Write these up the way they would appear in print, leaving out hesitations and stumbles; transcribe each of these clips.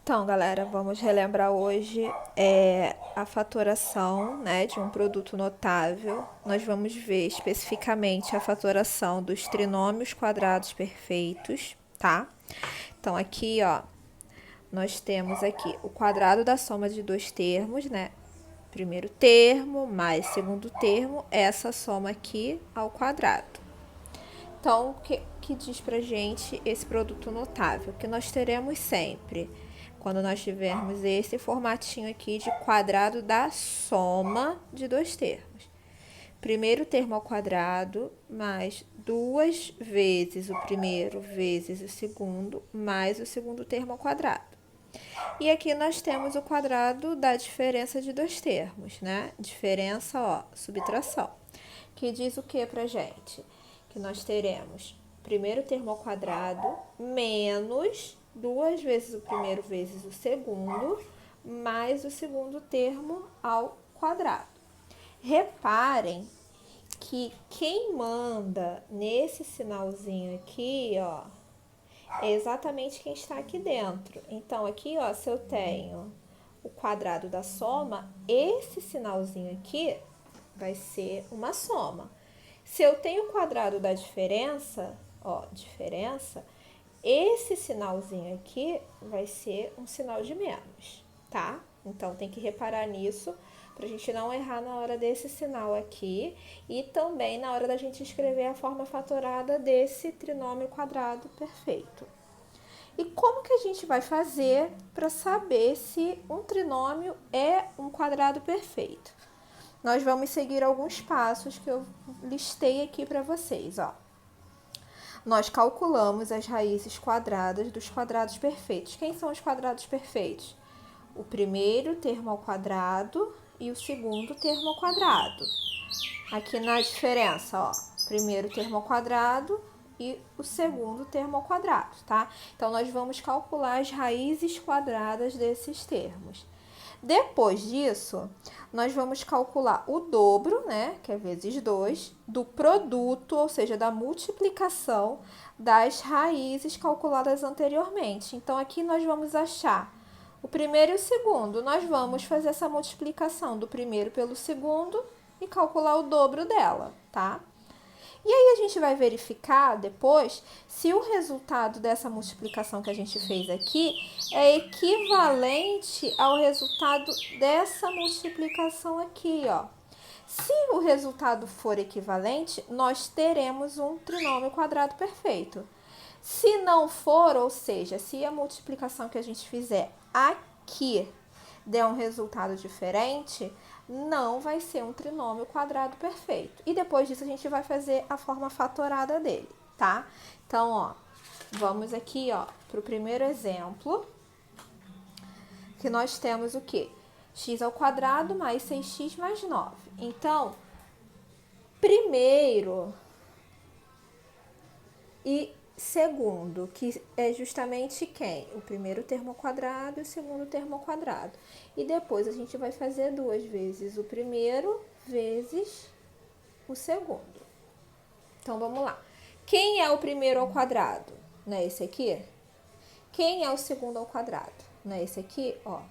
Então, galera, vamos relembrar hoje a fatoração, né, de um produto notável. Nós vamos ver especificamente a fatoração dos trinômios quadrados perfeitos, tá? Então, aqui, ó, nós temos aqui o quadrado da soma de dois termos, né? Primeiro termo mais segundo termo, essa soma aqui ao quadrado. Então, o que diz pra gente esse produto notável? Que nós teremos sempre, quando nós tivermos esse formatinho aqui de quadrado da soma de dois termos. Primeiro termo ao quadrado, mais duas vezes o primeiro vezes o segundo, mais o segundo termo ao quadrado. E aqui nós temos o quadrado da diferença de dois termos, né? Diferença, ó, subtração. Que diz o que pra gente? Que nós teremos primeiro termo ao quadrado menos duas vezes o primeiro vezes o segundo, mais o segundo termo ao quadrado. Reparem que quem manda nesse sinalzinho aqui, ó, é exatamente quem está aqui dentro. Então, aqui, ó, se eu tenho o quadrado da soma, esse sinalzinho aqui vai ser uma soma. Se eu tenho o quadrado da diferença, ó, diferença, esse sinalzinho aqui vai ser um sinal de menos, tá? Então, tem que reparar nisso pra gente não errar na hora desse sinal aqui e também na hora da gente escrever a forma fatorada desse trinômio quadrado perfeito. E como que a gente vai fazer para saber se um trinômio é um quadrado perfeito? Nós vamos seguir alguns passos que eu listei aqui para vocês, ó. Nós calculamos as raízes quadradas dos quadrados perfeitos. Quem são os quadrados perfeitos? O primeiro termo ao quadrado e o segundo termo ao quadrado. Aqui na diferença, ó, primeiro termo ao quadrado e o segundo termo ao quadrado, tá? Então, nós vamos calcular as raízes quadradas desses termos. Depois disso, nós vamos calcular o dobro, né, que é vezes 2, do produto, ou seja, da multiplicação das raízes calculadas anteriormente. Então, aqui nós vamos achar o primeiro e o segundo. Nós vamos fazer essa multiplicação do primeiro pelo segundo e calcular o dobro dela, tá? E aí a gente vai verificar depois se o resultado dessa multiplicação que a gente fez aqui é equivalente ao resultado dessa multiplicação aqui, ó. Se o resultado for equivalente, nós teremos um trinômio quadrado perfeito. Se não for, ou seja, se a multiplicação que a gente fizer aqui der um resultado diferente, não vai ser um trinômio quadrado perfeito. E depois disso a gente vai fazer a forma fatorada dele, tá? Então, ó, vamos aqui, ó, pro primeiro exemplo, que nós temos o quê? X ao quadrado mais 6x mais 9. Então, primeiro e segundo, que é justamente quem? O primeiro termo ao quadrado e o segundo termo ao quadrado. E depois a gente vai fazer duas vezes o primeiro vezes o segundo. Então, vamos lá. Quem é o primeiro ao quadrado? Não é esse aqui? Quem é o segundo ao quadrado? Não é esse aqui? Ó.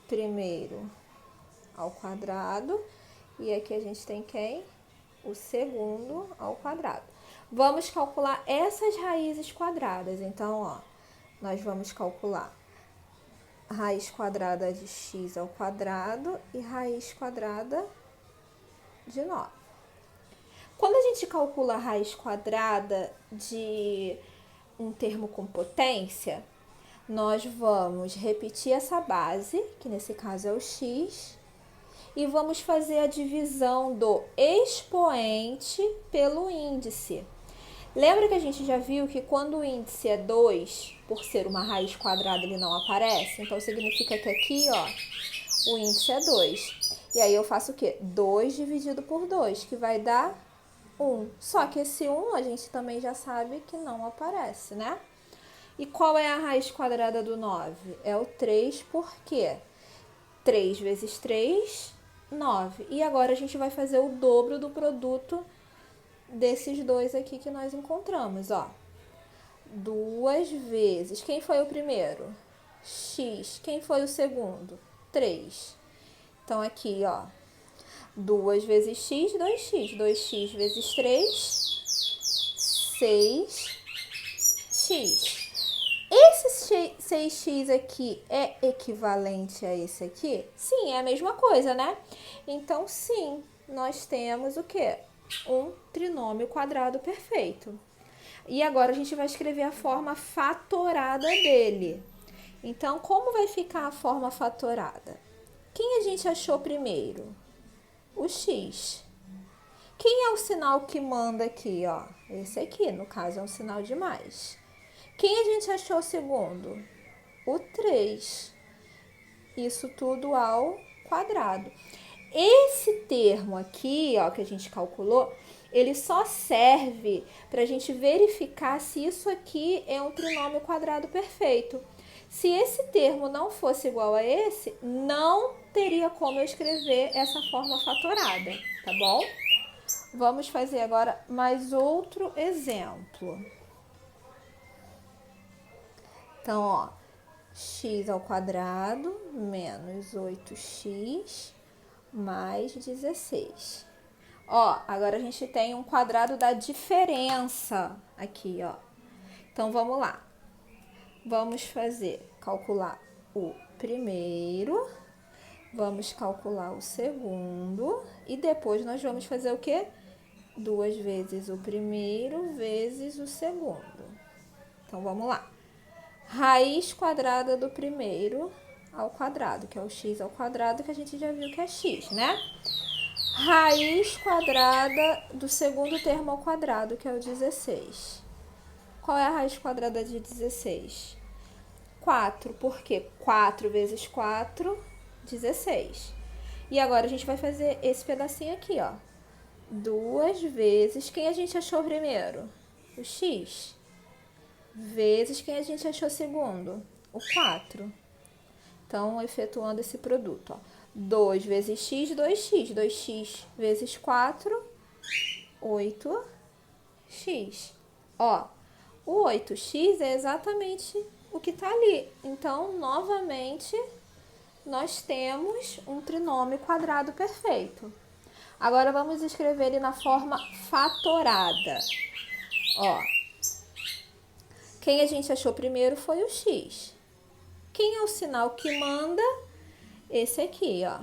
Primeiro ao quadrado. E aqui a gente tem quem? O segundo ao quadrado. Vamos calcular essas raízes quadradas. Então, ó, nós vamos calcular raiz quadrada de x ao quadrado e raiz quadrada de 9. Quando a gente calcula a raiz quadrada de um termo com potência, nós vamos repetir essa base, que nesse caso é o x, e vamos fazer a divisão do expoente pelo índice. Lembra que a gente já viu que quando o índice é 2, por ser uma raiz quadrada, ele não aparece? Então, significa que aqui, ó, o índice é 2. E aí eu faço o quê? 2 dividido por 2, que vai dar 1. Só que esse 1 a gente também já sabe que não aparece, né? E qual é a raiz quadrada do 9? É o 3, por quê? 3 vezes 3, 9. E agora a gente vai fazer o dobro do produto desses dois aqui que nós encontramos, ó. Duas vezes. Quem foi o primeiro? x. Quem foi o segundo? 3. Então, aqui, ó, 2 vezes x, 2x. 2x vezes 3, 6x. Esse 6x aqui é equivalente a esse aqui? Sim, é a mesma coisa, né? Então, sim, nós temos o quê? Um trinômio quadrado perfeito. E agora a gente vai escrever a forma fatorada dele. Então, como vai ficar a forma fatorada? Quem a gente achou primeiro? O x. Quem é o sinal que manda aqui, ó? Esse aqui, no caso, é um sinal de mais. Quem a gente achou segundo? O 3. Isso tudo ao quadrado. Esse termo aqui, ó, que a gente calculou, ele só serve para a gente verificar se isso aqui é um trinômio quadrado perfeito. Se esse termo não fosse igual a esse, não teria como eu escrever essa forma fatorada, tá bom? Vamos fazer agora mais outro exemplo. Então, ó, x ao quadrado menos 8x mais 16. Ó, agora a gente tem um quadrado da diferença aqui, ó. Então, vamos lá. Vamos calcular o primeiro, vamos calcular o segundo e depois nós vamos fazer o quê? 2 vezes o primeiro vezes o segundo. Então, vamos lá. Raiz quadrada do primeiro ao quadrado, que é o x ao quadrado, que a gente já viu que é x, né? Raiz quadrada do segundo termo ao quadrado, que é o 16. Qual é a raiz quadrada de 16? 4, porque 4 vezes 4, 16. E agora a gente vai fazer esse pedacinho aqui, ó. 2 vezes, quem a gente achou primeiro? O x. Vezes quem a gente achou segundo? O 4. Então, efetuando esse produto, ó. 2 vezes x, 2x. 2x vezes 4, 8x. Ó, o 8x é exatamente o que tá ali. Então, novamente, nós temos um trinômio quadrado perfeito. Agora, vamos escrever ele na forma fatorada. Ó, quem a gente achou primeiro foi o x. Quem é o sinal que manda? Esse aqui, ó.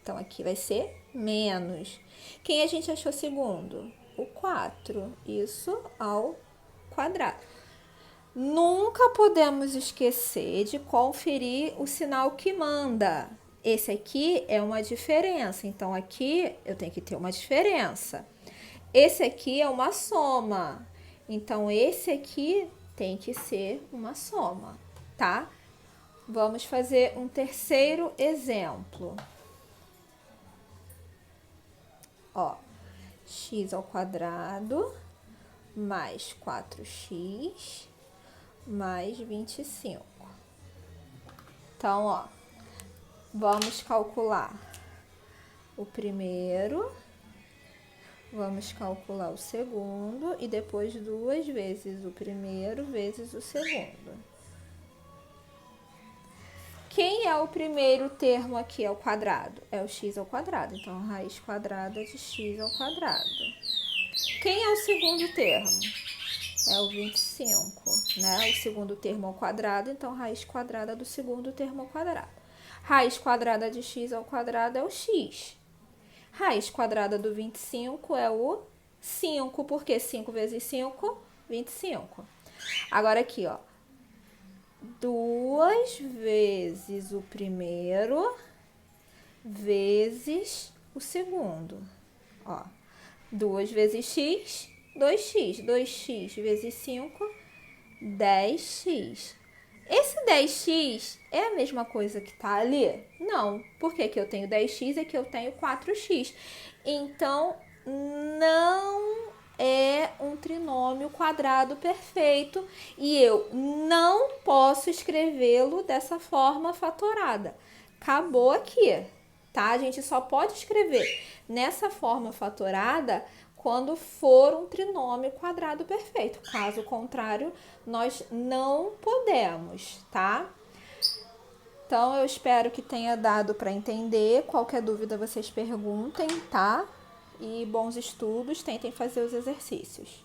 Então, aqui vai ser menos. Quem a gente achou segundo? O 4. Isso ao quadrado. Nunca podemos esquecer de conferir o sinal que manda. Esse aqui é uma diferença. Então, aqui eu tenho que ter uma diferença. Esse aqui é uma soma. Então, esse aqui tem que ser uma soma, tá? Vamos fazer um terceiro exemplo. Ó, x ao quadrado mais 4x mais 25. Então, ó, vamos calcular o primeiro, vamos calcular o segundo e depois 2 vezes o primeiro vezes o segundo. Quem é o primeiro termo aqui ao quadrado? É o x ao quadrado. Então, raiz quadrada de x ao quadrado. Quem é o segundo termo? É o 25, né? O segundo termo ao quadrado, então, raiz quadrada do segundo termo ao quadrado. Raiz quadrada de x ao quadrado é o x. Raiz quadrada do 25 é o 5, porque 5 vezes 5, 25. Agora aqui, ó. 2 vezes o primeiro vezes o segundo. Ó, 2 vezes x, 2x. 2x vezes 5, 10x. Esse 10x é a mesma coisa que tá ali? Não. Por que que eu tenho 10x e que eu tenho 4x? Então, não é um trinômio quadrado perfeito e eu não posso escrevê-lo dessa forma fatorada. Acabou aqui, tá? A gente só pode escrever nessa forma fatorada quando for um trinômio quadrado perfeito. Caso contrário, nós não podemos, tá? Então, eu espero que tenha dado para entender. Qualquer dúvida, vocês perguntem, tá? E bons estudos, tentem fazer os exercícios.